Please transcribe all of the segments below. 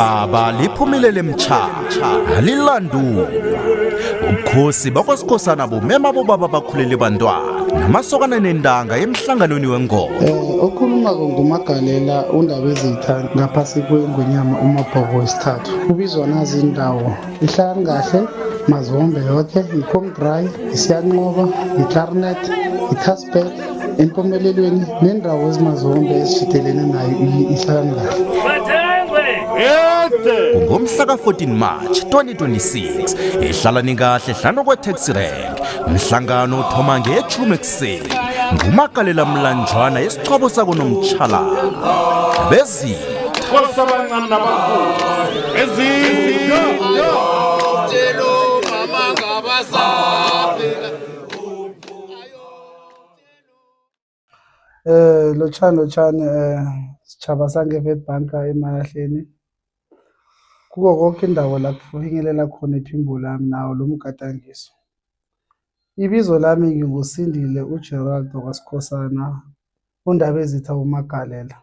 Ithaba liphumelele emtshaka alilandula. Ubukhosi bakwasikhosana bumema bobaba bakhulele bantwana namasokana nendanga emhlanganweni wengoma. Okhuluma ngumagalela uNdabezitha ngaphasi kweNgwenyama uMabhoko wesithathu. Kubizwa nazi indawo ihlala kahle Mazombe yonke, iComdry, iSiyanqoba, iClarinet, iTasbek, empumelelweni nendawo ezimazombe ezishitelene nayo ihlala kahle. Ngomhla ka-14 March 2026 ehlalani kahle hlano kwe-taxi rank umhlangano uthoma nge-10 ekuseni ngumagalela mlanjwana yesichwabo sako Nomtshalana Ndabezitha. Lotshani sitshaba sange-Witbank eMalahleni kuko konke indawo la kufinyelela khona iphimbo lami nawo lo mgadangiso. Ibizo lami ngingusindile uGerald kwaSikhosana uNdabezitha uMagalela.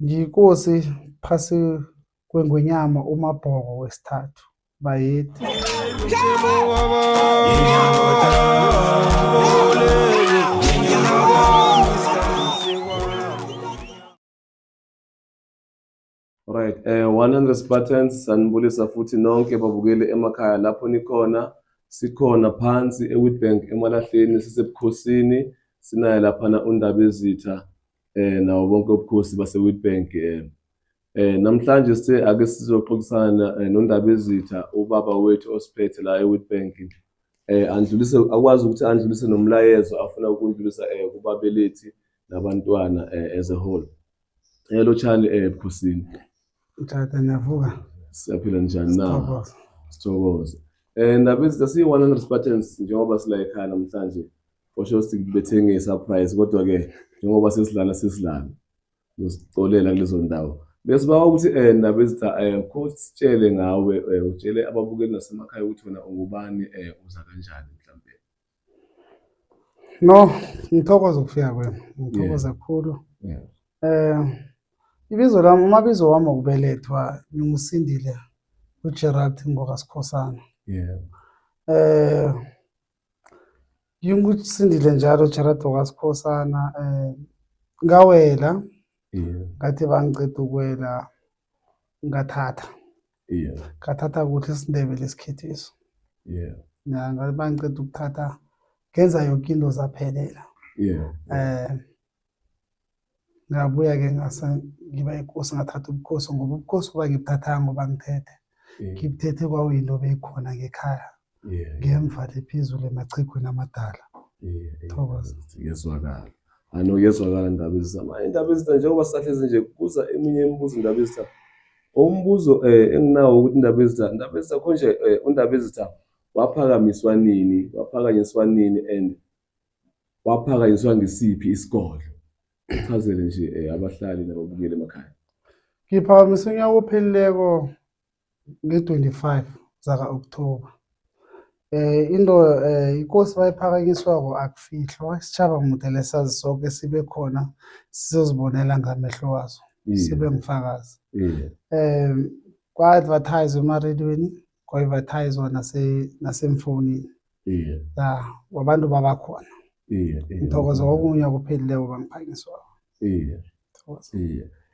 Ngiyinkosi phasi kweNgwenyama uMabhoko wesithathu. Bayede. Right, 100 Spartans sanibulisa futhi nonke babukele emakhaya lapho nikhona. Sikhona phansi eWitbank eMalahleni sisebukhosini sinaye lapha uNdabezitha nawo bonke ubukhosi baseWitbank. Namhlanje sithe ake sizoxoxisana noNdabezitha ubaba wethu osiphethe la eWitbank. Andlulise akwazi ukuthi andlulise nomlayezo afuna ukundlulisa kubabelethi nabantwana as a whole. Lotshani ebukhosini. Mthatha niyavuka. Siyaphila njani na? Sithokoze. Ndabezitha siyi-100 Spartans njengoba sila ekhaya namhlanje. Osho sikubethe nge-surprise kodwa ke njengoba sesilana nosicolela kulezo ndawo. Bese bawa ukuthi Ndabezitha coach sitshele ngawe utshele ababukeli nasemakhaya ukuthi wena ungubani uza kanjani mhlambe. No, ngithokoza ukufika kwenu. Ngithokoza kakhulu. Ibizo lami umabizo wami okubelethwa ngingusindile uGerald ngokaSikhosana. Ngingusindile njalo uGerald ngokaSikhosana ngawela. Ngathi bangiceda ukwela ngathatha. Ngathatha kuhle isiNdebele isikhethiso. Ngathi bangiceda ukuthatha ngenza yonke into zaphelela. Ngabuya ke ngiba inkosi ngathatha ubukhosi ngoba ubukhosi kuba ngibuthathanga ngoba ngithethe. Ngibuthethe kwawinto beyikhona ngekhaya. Ngemva lephezulu emachigweni amadala. Thokoza. Yezwakala. Yezwakala Ndabezitha. Ndabezitha njengoba sisahlezi nje kuza eminye imibuzo Ndabezitha. Umbuzo enginawo ukuthi Ndabezitha konje uNdabezitha waphakanyiswa nini? Waphakanyiswa nini and waphakanyiswa ngisiphi isikole? Chazele nje abahlali nababukeli emakhaya. Ngiphakamiswa unyaka ophelileko nge-25 zaka October. Inkosi bayiphakanyiswako akufihlwa isitshaba mudele sazi sonke sibe khona sizozibonela ngamehlo wazo sibe ngifakazi. Kwa-advertise emarediyweni kwa-advertise nasemfonini. Wabantu babakhona. Ngithokoza ngokunyaka ophelileko bangiphakanyiswa.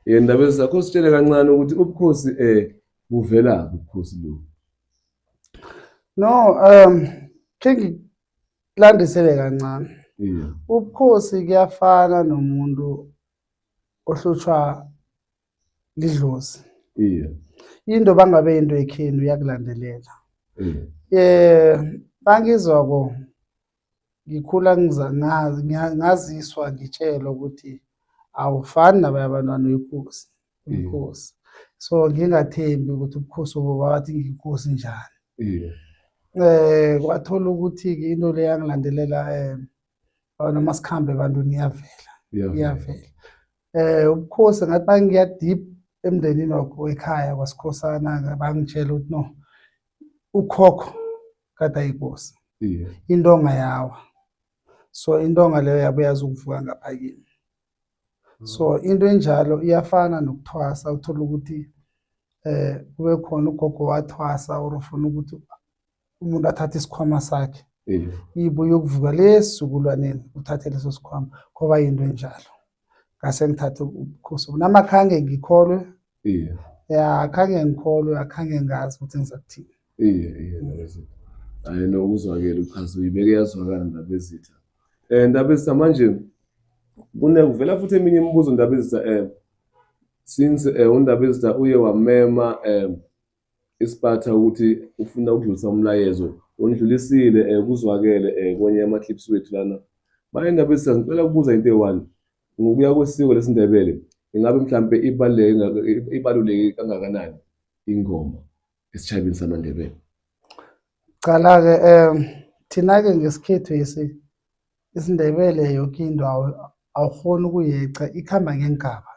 Ndabezitha akho sitshele kancane ukuthi ubukhosi buvela ubukhosi lo. No, ke ngikulandisele kancane. Ubukhosi kuyafana nomuntu ohlutshwa lidlozi. Into bangabe into ekhenu uyakulandelela. Bangizwako ngikhula ngaziswa ngitshelwa ukuthi awufani nabanye abantwana uyinkosi. Uyinkosi. So ngingathembi ukuthi ubukhosi obo bathi ngiyinkosi njani. Kwathola ukuthi into le yangilandelela noma sikhambe ebantwini iyavela. Ubukhosi ngathi bangiya deep emndenini wakho ekhaya kwaSikhosana bangitshela ukuthi no ukhokho kade ayinkosi. Indonga yawa. So indonga leyo yabuya ukuvuka ngapha kimi. So into enjalo iyafana nokuthwasa uthola ukuthi kube khona ugogo wathwasa or ufuna ukuthi umuntu athathe isikhwama sakhe ibuye ukuvuka lesizukulwaneni uthathe leso sikhwama ngoba into enjalo ngase ngithathe ubukhosi namakhange ngikholwe akhange ngikholwe akhange ngazi ukuthi ngizakuthini hayi nokuzwakela uchaza uyibeke yazwakala Ndaba Ezitha. Ndaba Ezitha manje kuvela futhi eminye imibuzo Ndaba Ezitha since uNdaba Ezitha uye wamema iSpatha ukuthi ufuna ukudlulisa umlayezo ondlulisile kuzwakele kwenye ama-clips wethu lana. Manje Ndaba Ezitha ngicela ukubuza into eyi-one, ngokuya kwesiko lesiNdebele ingabe mhlambe ibaluleke kangakanani ingoma esitshabeni samaNdebele? Cala-ke thina-ke ngesikhethu isiNdebele yoke into awukhoni ukuyeca ikhamba ngengaba.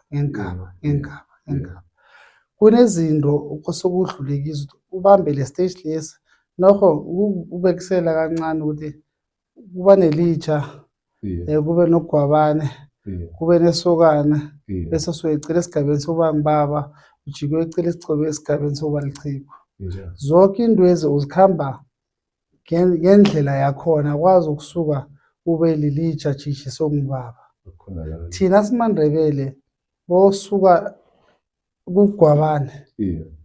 Kunezinto okosokudlule kizo ubambe le stage lesi nokho ubekisela kancane ukuthi kuba nelitsha kube nogwabane kube nesokana bese soyecela esigabeni soba ngibaba ujike uyecela isigcobo esigabeni soba lichiko. Zonke indwezi uzikhamba ngendlela yakhona kwazi ukusuka ube lilitsha jishi songibaba. Thina simaNdebele bosuka kugwabane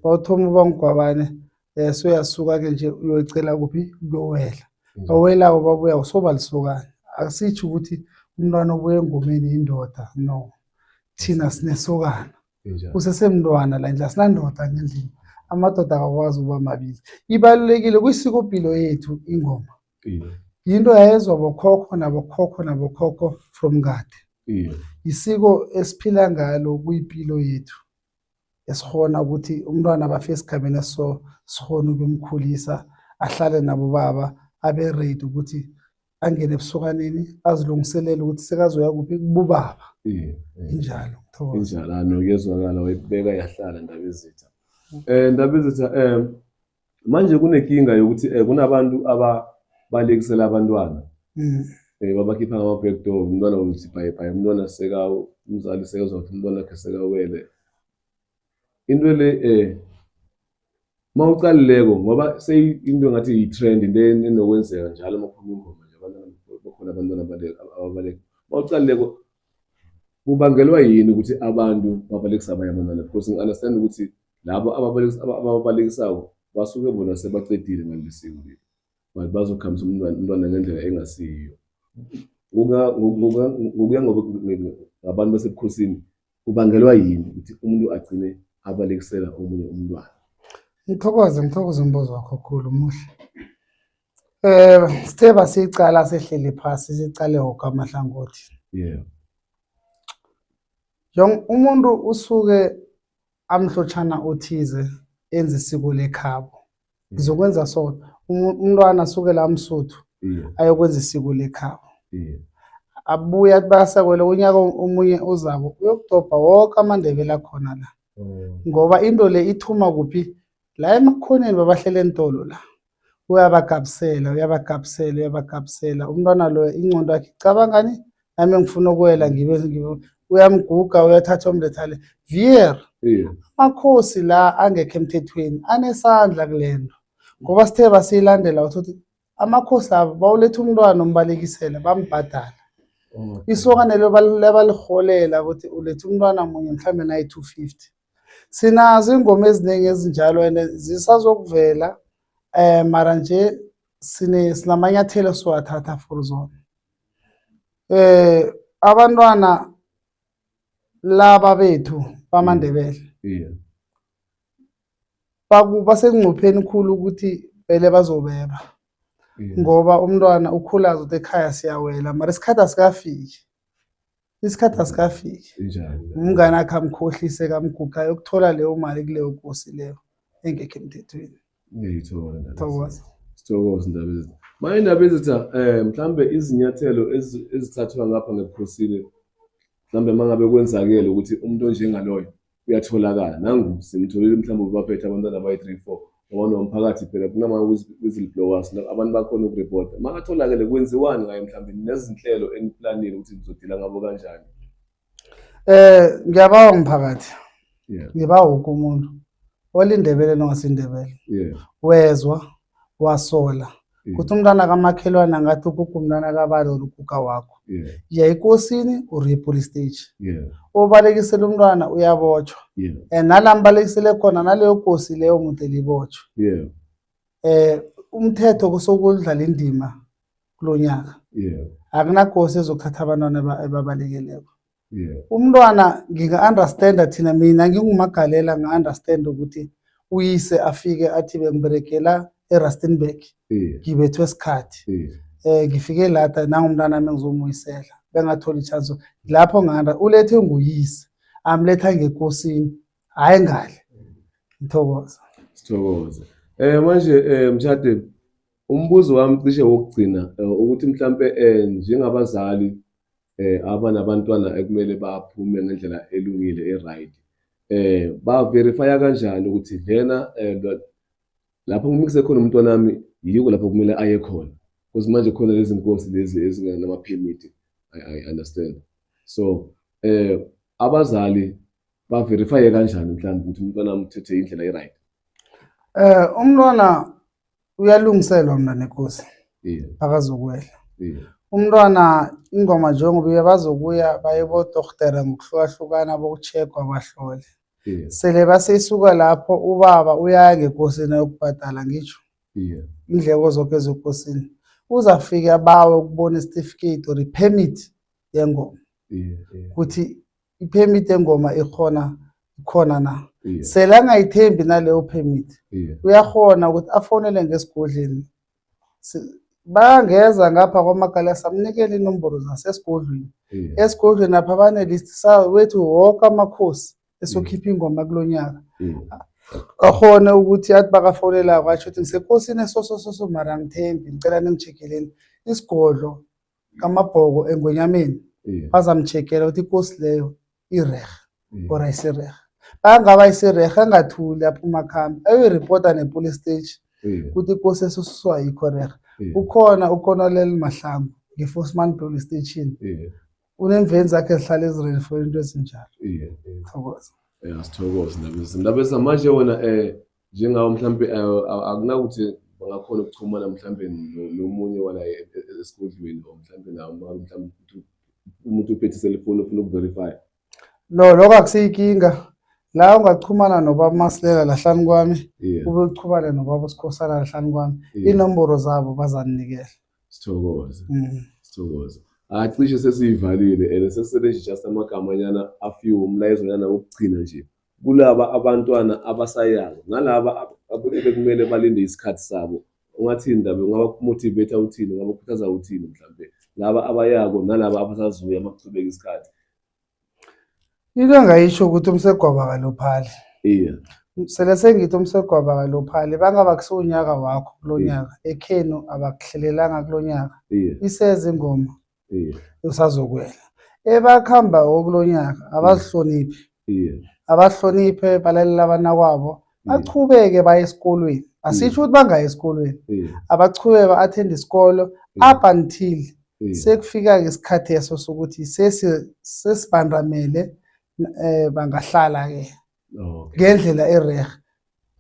bawuthoma uba ngigwabane soyasuka-ke nje uyocela kuphi uyowela bawelako babuya soba lisokana. Akusitsho ukuthi umntwana obuya engomeni yindoda, no, thina sinesokana usesemntwana la ndla sinandoda ngendlini, amadoda akakwazi ukuba mabili. Ibalulekile kwisikopilo yethu ingoma yinto yayezwa bokhokho from kade. Isiko esiphila ngalo kuyipilo yethu esikhona ukuthi umntwana bafika esigabeni so sikhona ukumkhulisa ahlale nabo baba abe ready ukuthi angene ebusokaneni azilungiselele ukuthi sekazoya kuphi kububaba. Injalo injalo nokezwakala wayibeka yahlala Ndaba Ezitha. Ndaba Ezitha manje kunenkinga yokuthi kunabantu ababalekisela abantwana babakhipha ngama-backdoor, umntwana uthi bye umntwana umzali sekezwa ukuthi umntwana wakhe sekawele. Into le mawucalileko ngoba into ngathi yi-trend into enokwenzeka njalo makuphuma ingoma nje bakhona abantwana ababaleka. Mawucalileko kubangelwa yini ukuthi abantu babalekisa abanye abantwana? Because ngi-understand ukuthi labo ababalekisako basuke bona sebacedile ngalesiko leli, but bazokhambisa umntwana ngendlela engasiyo. Ngokuya ngabantu basebukhosini kubangelwa yini ukuthi umuntu agcine abalekisela omunye umntwana? Ngithokoze umbuzo wakho kakhulu muhle. Sithe basicala sehlele phasi sicale woke amahlangothi. Umuntu usuke amhlotshana othize enza isiko lekhabo. Ngizokwenza so umntwana asuke la msuthu ayokwenza isiko lekhabo. Abuya basakwele unyaka omunye uzabo uyokudobha woke amaNdebele akhona la. Ngoba into le ithuma kuphi la emakhoneni babahlele entolo la. Uyabagabisela umntwana lo ingcondo yakhe icabangani nami ngifuna ukuwela ngibe uyamguga uyathatha umlethale vier. Amakhosi la angekho emthethweni anesandla kulento ngoba sithe basilandela ukuthi amakhosi abo bawuletha umntwana umbalekisela bambhadala. Isokane lebaliholela ukuthi uletha umntwana munye mhlambe nayi 250. Sinazo ingoma eziningi ezinjalo and zisazokuvela mara nje sinamanyathelo siwathatha for zona. Abantwana laba bethu bamaNdebele basengcupheni khulu ukuthi vele bazobeba ngoba umntwana ukhulaza ukuthi ekhaya siyawela mara isikhathi asikafiki. Umngane akhe amkhohlise kamguga yokuthola leyo mali kuleyo nkosi leyo engekho emthethweni. Sithokoze Ndaba Ezitha. Manje Ndaba Ezitha mhlambe izinyathelo ezithathwa ngapha ngebukhosini mhlambe mangabe kwenzakele ukuthi umuntu onjengaloyo uyatholakala nangu simtholile mhlambe baphethe abantwana abayi-3-4 ngoba nomphakathi phela kunama-whistleblowers abantu bakhona ukureport. Makatholakele kwenziwani ngaye mhlambe nezinhlelo eniplanile ukuthi nizodila ngabo kanjani? Ngiyabawa mphakathi ngibawa woke umuntu olindebele nongasindebele Yeah. wezwa wasola Yeah. kuthi umntwana kamakhelwane ngathi ukugugu umntwana kabalo ukuguga wakho Yeah. ya ekosini uri police station Yeah. obalekisela umntwana uyabotshwa Yeah. nalambalekisele khona naleyo kosi leyo mude libotshwa Yeah. umthetho kusokudlala indima kulonyaka Yeah. akunakosi ezokuthatha abantwana ebabalekeleko Yeah. umntwana nginga-understanda thina mina ngingumagalela nga-understand ukuthi uyise afike athi bengiberegela eRustenburg Yeah. ngibethwe sikhathi Yeah. ngifike lada nangumntwana nami ngizomuyisela bengatholi chance lapho ulethe nguyise amletha ngekosini hayi ngale ngithokoza Sithokoze. Manje Mshade, umbuzo wami cishe wokugcina ukuthi mhlambe njengabazali abanabantwana ekumele baphume ngendlela elungile eright. Ba verify kanjani ukuthi lena lapho ngimikise khona umntwana wami yiko lapho kumele aye khona. Because manje khona lezi inkosi lezi ezinganama permit. I understand. So abazali ba verify kanjani mhlambe ukuthi umntwana wami uthethe indlela eright. Umntwana uyalungiselwa mna nenkosi Yeah. akazokwela Yeah. umntwana ingoma njengoba bazokuya bayebo dokotela ngokuhlukahlukana bokucheckwa bahlole Yeah. sele baseyisuka lapho ubaba uyaya ngekosini yokubhadala ngisho Yeah. indleko zonke ezokosini uzafika abawe ukubona certificate or permit yengoma Yeah. ukuthi ipermit yengoma ikhona na Yeah. sele angayithembi naleyo permit Yeah. uyahona ukuthi afonele ngesigodleni bayangeza ngapha kwamagala samnikela inombolo zasesigodlweni Yeah. esigodlweni apha banelist wethu wonke amakhosi esokhipha ingoma kulonyaka Yeah. ahone ukuthi athi bakafonela kwatsho ukuthi ngisekosini esosososo mara ngithembi ngicela ningichekeleni isigodlo kamabhoko engwenyameni Yeah. bazamcheckela ukuthi inkosi leyo irehe Yeah. or ayisirehe bangaba isirehe angathuli aphuma khambi ayoyiripota nepolice station Yeah. ukuthi inkosi esososo ayikho rehe Yeah. ukhona uKonoleli Mahlangu ngeForceman Police Station Yeah. unemveni zakhe ezihlala ezireli for into ezinjalo Yeah. thokoza Sithokoze ndabeza manje wona njengawo mhlambe akunakuthi bangakhona ukuxhumana mhlambe nomunye wala esigodlweni or mhlambe nawo mhlambe umuntu uphethe cellphone ufuna ukuverify. lokho akusiyinkinga la ungachumana nobaba Masilela lahlani kwami Yeah. ube uchumane nobaba uSikhosana lahlani kwami Yeah. inombolo zabo bazanikela Sithokoze. Sithokoze. Cishe sesiyivalile sesisele nje just amagamanyana afiwe umlayezonyana wokugcina nje kulaba abantwana abasayayo nalaba bekumele balinde isikhathi sabo ungathi indaba ungaba motivate uthini ungaba kukhuthaza uthini mhlambe laba abayako nalaba abasazuya makuchubeka isikhathi. into engayisho ukuthi umsegwaba kalophali Yeah. sele sengithi umsegwaba kalophali bangaba kusunyaka wakho kulonyaka ekhenu abakuhlelelanga kulonyaka Yeah. iseza ingoma Yeah. usazokwela ebakhamba okulonyaka abazihloniphi Yeah. abahloniphe balalela abana kwabo bachubeke baye esikolweni asisho ukuthi bangayi esikolweni Yeah. abachubeke ba-attend isikolo up until sekufika isikhathi eso sokuthi sesibandamele bangahlala ke Okay. ngendlela erehe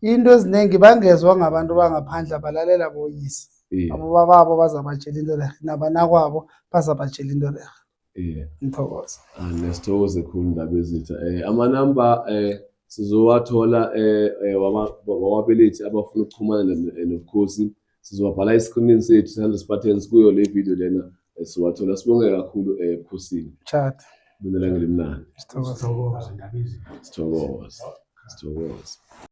into eziningi bangezwa ngabantu bangaphandle abalalela boyise Yeah. abobababo bazabatshela into rehe nabana kwabo bazabatshela into rehe Yeah. ngithokoza Nesithokoze khulu ndaba ezitha amanamba sizowathola wababelethi abafuna ukuxhumana nobukhosi sizowabhala esikrinini sethu sihamba buttons kuyo le video lena siwathola sibonge kakhulu ebukhosini chat bonela ngelimnandi sithokoza sithokoze.